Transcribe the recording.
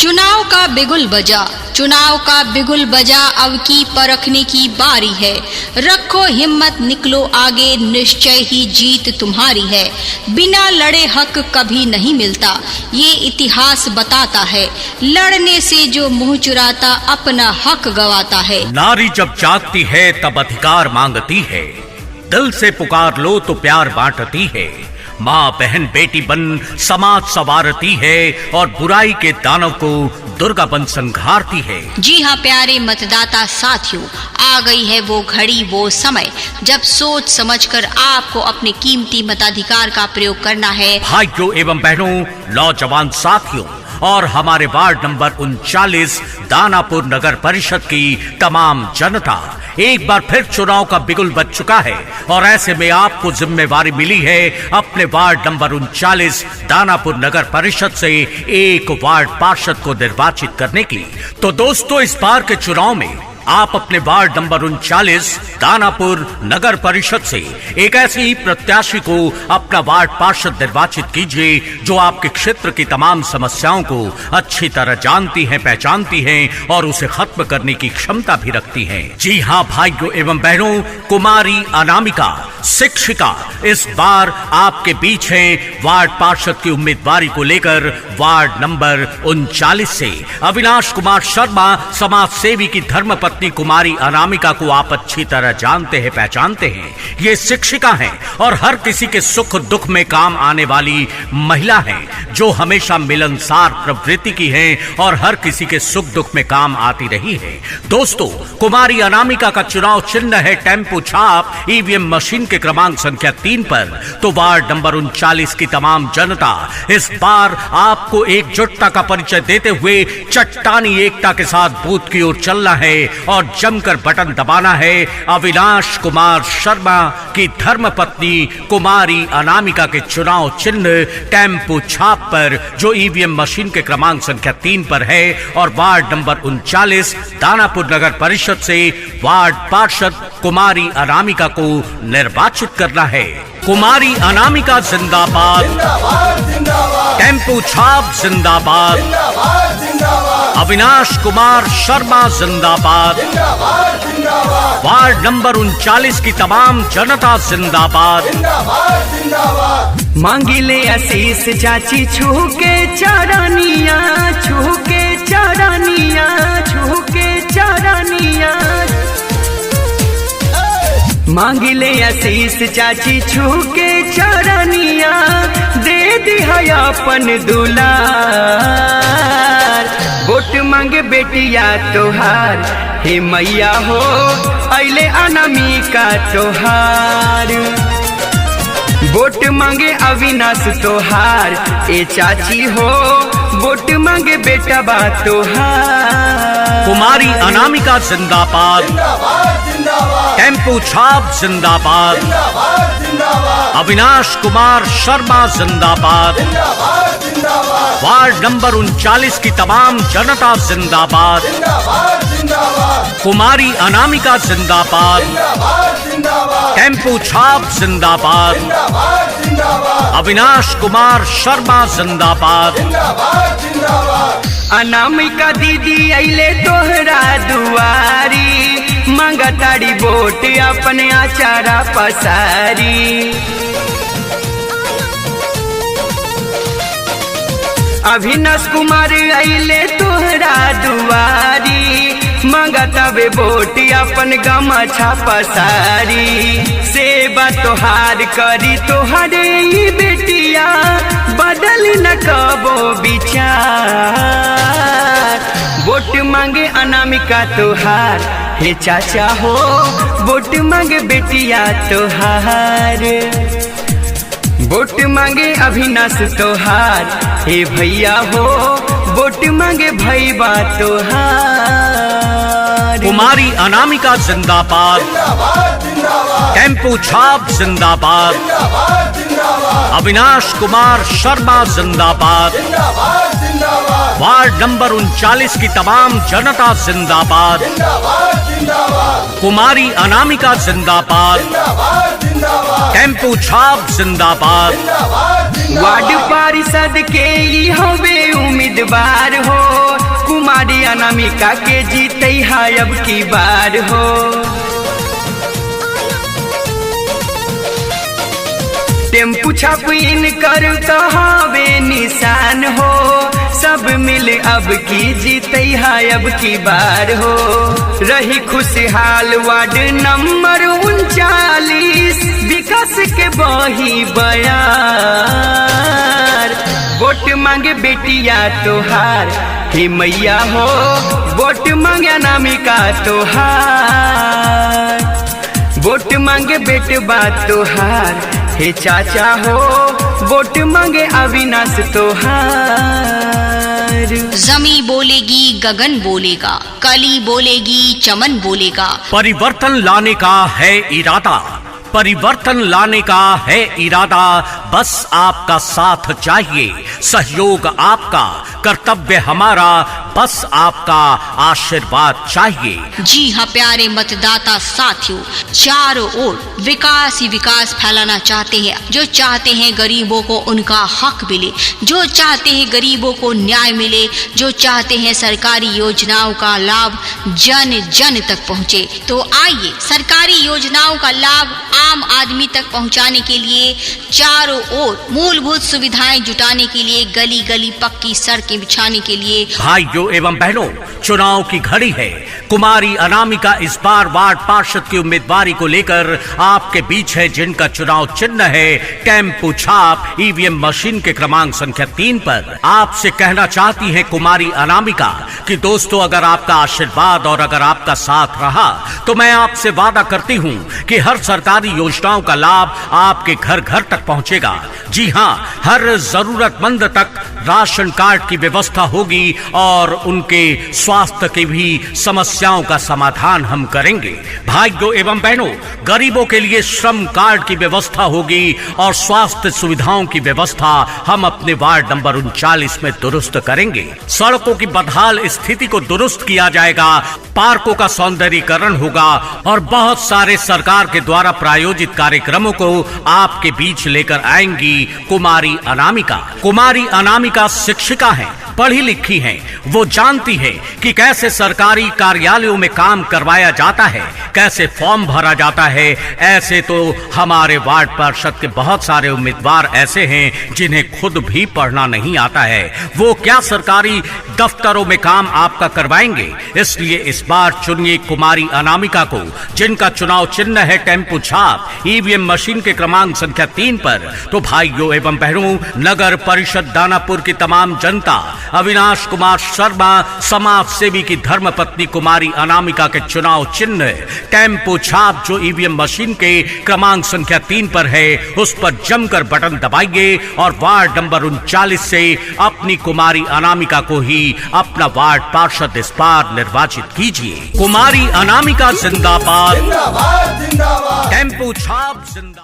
चुनाव का बिगुल बजा, चुनाव का बिगुल बजा, अब की परखने की बारी है। रखो हिम्मत, निकलो आगे, निश्चय ही जीत तुम्हारी है। बिना लड़े हक कभी नहीं मिलता, ये इतिहास बताता है। लड़ने से जो मुंह चुराता अपना हक गवाता है। नारी जब जागती है तब अधिकार मांगती है, दिल से पुकार लो तो प्यार बांटती है। माँ बहन बेटी बन समाज संवारती है और बुराई के दानव को दुर्गा बन संघारती है। जी हाँ प्यारे मतदाता साथियों, आ गई है वो घड़ी, वो समय जब सोच समझकर आपको अपने कीमती मताधिकार का प्रयोग करना है। भाइयों एवं बहनों, नौजवान साथियों और हमारे वार्ड नंबर 39 दानापुर नगर परिषद की तमाम जनता, एक बार फिर चुनाव का बिगुल बज चुका है और ऐसे में आपको जिम्मेवारी मिली है अपने वार्ड नंबर 39 दानापुर नगर परिषद से एक वार्ड पार्षद को निर्वाचित करने की। तो दोस्तों, इस बार के चुनाव में आप अपने वार्ड नंबर 39 दानापुर नगर परिषद से एक ऐसे ही प्रत्याशी को अपना वार्ड पार्षद निर्वाचित कीजिए जो आपके क्षेत्र की तमाम समस्याओं को अच्छी तरह जानती हैं, पहचानती हैं और उसे खत्म करने की क्षमता भी रखती हैं। जी हाँ भाइयों एवं बहनों, कुमारी अनामिका शिक्षिका इस बार आपके बीच हैं। वार्ड पार्षद की उम्मीदवारी को लेकर वार्ड नंबर 39 से अविनाश कुमार शर्मा समाज सेवी की धर्मपत्नी कुमारी अनामिका को आप अच्छी तरह जानते हैं, पहचानते हैं। ये शिक्षिका हैं और हर किसी के सुख दुख में काम आने वाली महिला हैं जो हमेशा मिलनसार प्रवृत्ति की हैं और हर किसी के सुख दुख में काम आती रही है। दोस्तों, कुमारी अनामिका का चुनाव चिन्ह है टेम्पो छाप ईवीएम मशीन के क्रमांक संख्या 3 पर। तो वार्ड नंबर 39 की तमाम जनता इस बार आपको एकजुटता का परिचय देते हुए चट्टानी एकता के साथ बूथ की ओर चलना है और जमकर बटन दबाना है अविनाश कुमार शर्मा की धर्मपत्नी कुमारी अनामिका के चुनाव चिन्ह टेम्पो छाप पर, जो ईवीएम मशीन के क्रमांक संख्या 3 पर है और वार्ड नंबर 39 दानापुर नगर परिषद से वार्ड पार्षद कुमारी अनामिका को निर्वाचित करना है। कुमारी अनामिका जिंदाबाद, टेम्पो छाप जिंदाबाद, अविनाश कुमार शर्मा जिंदाबाद, वार्ड नंबर 39 की तमाम जनता जिंदाबाद। मांगिले आशीष चाची छू के चरनिया, छू के चरनिया, छू के चरनिया। मांगिले आशीष चाची छू के चरनिया, दे दिया अपन दुलार। वोट मांगे बेटिया तोहार, हे मैया हो अइले अनामिका तोहार। वोट मांगे अविनाश तोहार, ए चाची हो वोट मांगे बेटा बा तोहार। कुमारी अनामिका जिंदाबाद, टेम्पो छाप जिंदाबाद, अविनाश कुमार शर्मा जिंदाबाद, वार्ड नंबर 39 की तमाम जनता जिंदाबाद। कुमारी अनामिका जिंदाबाद, टेम्पो छाप जिंदाबाद, अविनाश कुमार शर्मा जिंदाबाद। अनामिका दीदी अइले तोहरा दुआरी, मांगताड़ी वोट अपने आचारा पसारी। अविनाश कुमार अइले तोहरा दुआरी, मांगतावे वोट अपन गमछा पसारी। सेवा तोहार करी तोहरे ही बेटिया, बदल न कबो विचार। वोट मांगे अनामिका तोहार, हे चाचा हो वोट मांगे बेटिया तोहार। वोट मांगे अविनाश तोहार, हे भैया हो वोट मांगे भैया तोहार। कुमारी अनामिका जिंदाबाद, टेम्पो छाप जिंदाबाद, अविनाश कुमार शर्मा जिंदाबाद, वार्ड नंबर 39 की तमाम जनता जिंदाबाद। कुमारी अनामिका जिंदाबाद, टेम्पो छाप जिंदाबाद। वार्ड पार्षद के ही होवे उम्मीदवार हो, कुमारी अनामिका के जीते है अब की बार हो। टेम्पू छाप इनकर कहावे निशान हो, सब मिल अब की जीते है अब की बार हो। रही खुशहाल वार्ड नंबर 39 विकास के बही बयार। वोट मांगे बेटिया तोहार हे मैया हो, वोट मांगे अनामिका तोहार। वोट मांगे बेटबा तोहार हे चाचा हो, वोट मांगे अविनाश तोहार। जमी बोलेगी गगन बोलेगा, कली बोलेगी चमन बोलेगा। परिवर्तन लाने का है इरादा, परिवर्तन लाने का है इरादा, बस आपका साथ चाहिए, सहयोग आपका, कर्तव्य हमारा, बस आपका आशीर्वाद चाहिए। जी हाँ प्यारे मतदाता साथियों, चारों ओर विकास ही विकास फैलाना चाहते हैं। जो चाहते हैं गरीबों को उनका हक मिले, जो चाहते हैं गरीबों को न्याय मिले, जो चाहते हैं सरकारी योजनाओं का लाभ जन जन तक पहुँचे। तो आइए सरकारी योजनाओं का लाभ आम आदमी तक पहुंचाने के लिए, चारों ओर मूलभूत सुविधाएं जुटाने के लिए, गली गली पक्की सड़कें बिछाने के लिए। भाइयों एवं बहनों, चुनाव की घड़ी है। कुमारी अनामिका इस बार वार्ड पार्षद की उम्मीदवारी को लेकर आपके बीच है, जिनका चुनाव चिन्ह है टेम्पू छाप ईवीएम मशीन के क्रमांक संख्या 3 पर। आपसे कहना चाहती है कुमारी अनामिका कि दोस्तों, अगर आपका आशीर्वाद और अगर आपका साथ रहा तो मैं आपसे वादा करती हूँ कि हर सरकारी योजनाओं का लाभ आपके घर घर तक पहुँचेगा। जी हाँ, हर जरूरतमंद तक राशन कार्ड की व्यवस्था होगी और उनके स्वास्थ्य की भी समस्याओं का समाधान हम करेंगे। भाइयों एवं बहनों, गरीबों के लिए श्रम कार्ड की व्यवस्था होगी और स्वास्थ्य सुविधाओं की व्यवस्था हम अपने वार्ड नंबर 39 में दुरुस्त करेंगे। सड़कों की बदहाल स्थिति को दुरुस्त किया जाएगा, पार्कों का सौंदर्यीकरण होगा और बहुत सारे सरकार के द्वारा प्रायोजित कार्यक्रमों को आपके बीच लेकर आएंगी कुमारी अनामिका। कुमारी अनामिका शिक्षिका हैं, पढ़ी लिखी हैं, वो जानती है कि कैसे सरकारी कार्यालयों में काम करवाया जाता है, कैसे फॉर्म भरा जाता है। ऐसे तो हमारे वार्ड पार्षद के बहुत सारे उम्मीदवार ऐसे हैं जिन्हें खुद भी पढ़ना नहीं आता है, वो क्या सरकारी दफ्तरों में काम आपका करवाएंगे। इसलिए इस बार चुनिए कुमारी अनामिका को, जिनका चुनाव चिन्ह है टेम्पू छाप ईवीएम मशीन के क्रमांक संख्या 3 पर। तो भाइयों एवं बहनों, नगर परिषद दानापुर की तमाम जनता, अविनाश कुमार शर्मा समाज सेवी की धर्मपत्नी कुमारी अनामिका के चुनाव चिन्ह टेम्पो छाप जो ईवीएम मशीन के क्रमांक संख्या 3 पर है, उस पर जमकर बटन दबाइए और वार्ड नंबर 39 से अपनी कुमारी अनामिका को ही अपना वार्ड पार्षद इस बार निर्वाचित कीजिए। कुमारी अनामिका जिंदाबाद, टेम्पो छाप जिंदाबाद।